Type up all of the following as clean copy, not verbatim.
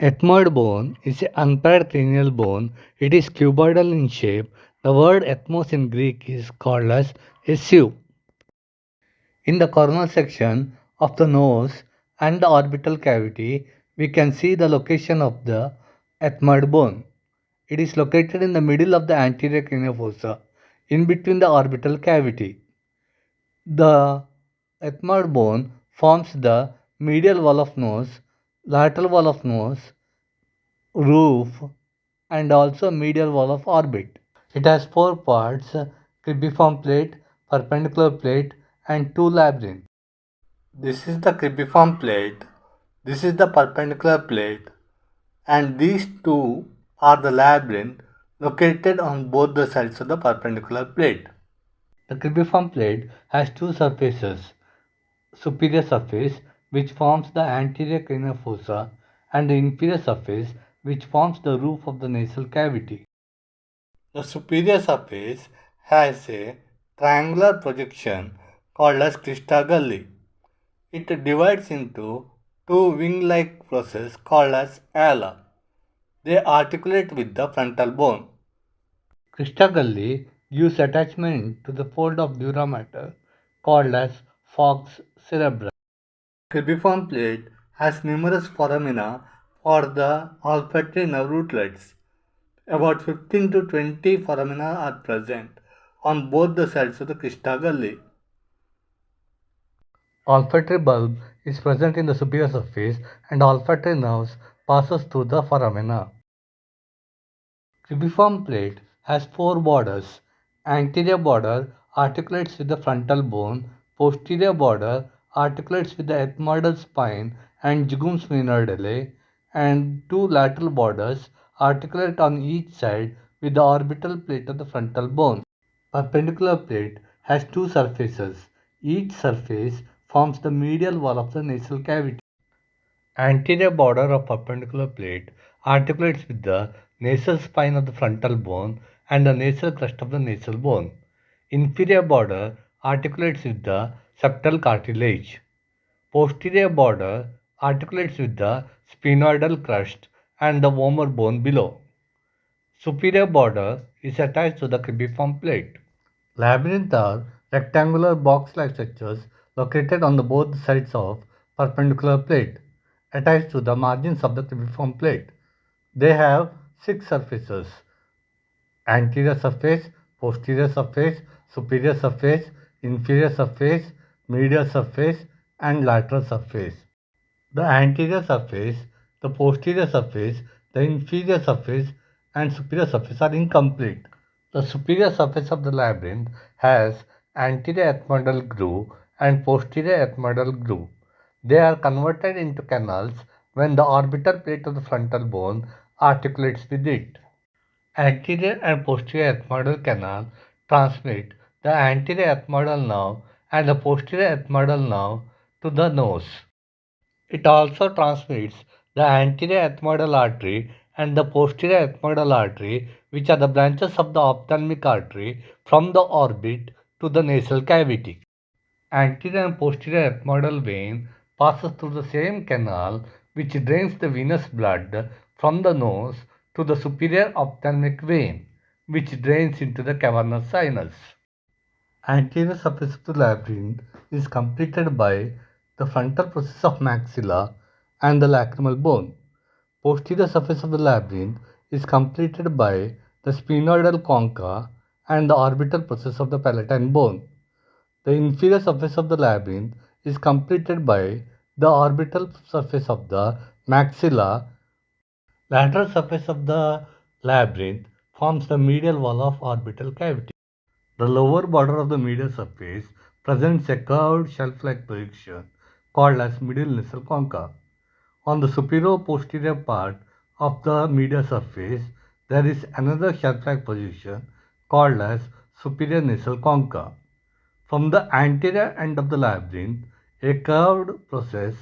Ethmoid bone is an unpaired cranial bone. It is cuboidal in shape. The word ethmos in Greek is called as a sieve. In the coronal section of the nose and the orbital cavity, we can see the location of the ethmoid bone. It is located in the middle of the anterior cranial fossa, in between the orbital cavity. The ethmoid bone forms the medial wall of nose, lateral wall of nose, roof, and also medial wall of orbit. It has four parts: cribriform plate, perpendicular plate, and two labyrinth. This is the cribriform plate, this is the perpendicular plate, and these two are the labyrinth located on both the sides of the perpendicular plate. The cribriform plate has two surfaces: superior surface, which forms the anterior cranial fossa, and the inferior surface, which forms the roof of the nasal cavity. The superior surface has a triangular projection called as crista gully. It divides into two wing-like processes called as ala. They articulate with the frontal bone. Crista gully gives attachment to the fold of dura mater called as falx cerebri. Cribriform plate has numerous foramina for the olfactory nerve rootlets. About 15 to 20 foramina are present on both the sides of the crista gully. Olfactory bulb is present in the superior surface and olfactory nerves passes through the foramina. Cribriform plate has four borders. Anterior border articulates with the frontal bone, posterior border articulates with the ethmoidal spine and jugum sphenoidale, and two lateral borders articulate on each side with the orbital plate of the frontal bone. Perpendicular plate has two surfaces. Each surface forms the medial wall of the nasal cavity. Anterior border of perpendicular plate articulates with the nasal spine of the frontal bone and the nasal crest of the nasal bone. Inferior border articulates with the septal cartilage. Posterior border articulates with the sphenoidal crest and the vomer bone below. Superior border is attached to the cribriform plate. Labyrinth are rectangular box-like structures located on the both sides of perpendicular plate, attached to the margins of the cribriform plate. They have six surfaces: anterior surface, posterior surface, superior surface, inferior surface, medial surface, and lateral surface. The anterior surface, the posterior surface, the inferior surface, and superior surface are incomplete. The superior surface of the labyrinth has anterior ethmoidal groove and posterior ethmoidal groove. They are converted into canals when the orbital plate of the frontal bone articulates with it. Anterior and posterior ethmoidal canal transmit the anterior ethmoidal nerve and the posterior ethmoidal nerve to the nose. It also transmits the anterior ethmoidal artery and the posterior ethmoidal artery, which are the branches of the ophthalmic artery, from the orbit to the nasal cavity. Anterior and posterior ethmoidal vein passes through the same canal which drains the venous blood from the nose to the superior ophthalmic vein, which drains into the cavernous sinus. Anterior surface of the labyrinth is completed by the frontal process of maxilla and the lacrimal bone. Posterior surface of the labyrinth is completed by the sphenoidal concha and the orbital process of the palatine bone. The inferior surface of the labyrinth is completed by the orbital surface of the maxilla. Lateral surface of the labyrinth forms the medial wall of orbital cavity. The lower border of the medial surface presents a curved shelf-like projection called as medial nasal concha. On the superior posterior part of the medial surface, there is another shelf-like projection called as superior nasal concha. From the anterior end of the labyrinth, a curved process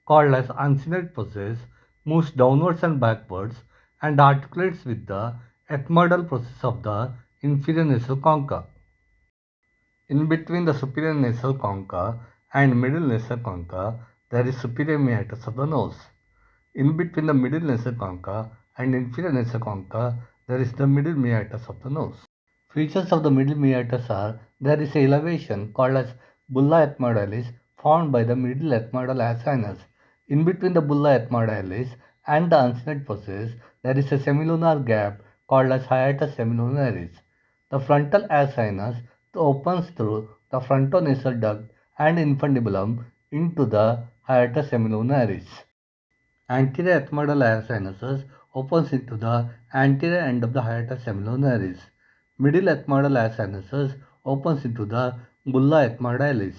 called as uncinate process moves downwards and backwards and articulates with the ethmoidal process of the inferior nasal concha. In between the superior nasal concha and middle nasal concha, there is superior meatus of the nose. In between the middle nasal concha and inferior nasal concha, there is the middle meatus of the nose. Features of the middle meatus are there is a elevation called as bulla ethmoidalis formed by the middle ethmoidal asinus. In between the bulla ethmoidalis and the uncinate process, there is a semilunar gap called as hiatus semilunaris. The frontal asinus opens through the frontonasal duct and infundibulum into the hiatus semilunaris. Anterior ethmoidal sinuses opens into the anterior end of the hiatus semilunaris. Middle ethmoidal sinuses opens into the bulla ethmoidalis.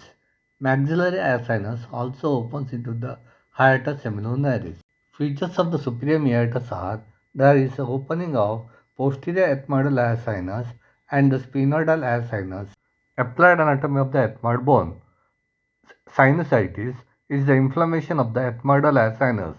Maxillary sinus also opens into the hiatus semilunaris. Features of the superior meatus are there is a opening of posterior ethmoidal sinus and the sphenoidal sinus. Applied anatomy of the ethmoid bone. Sinusitis is the inflammation of the ethmoidal sinus.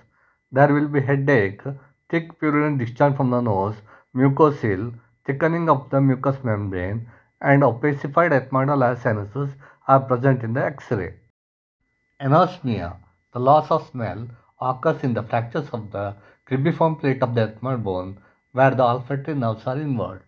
There will be headache, thick purulent discharge from the nose, mucocele, thickening of the mucous membrane, and opacified ethmoidal sinuses are present in the X-ray. Anosmia, the loss of smell, occurs in the fractures of the cribriform plate of the ethmoid bone where the olfactory nerves are involved.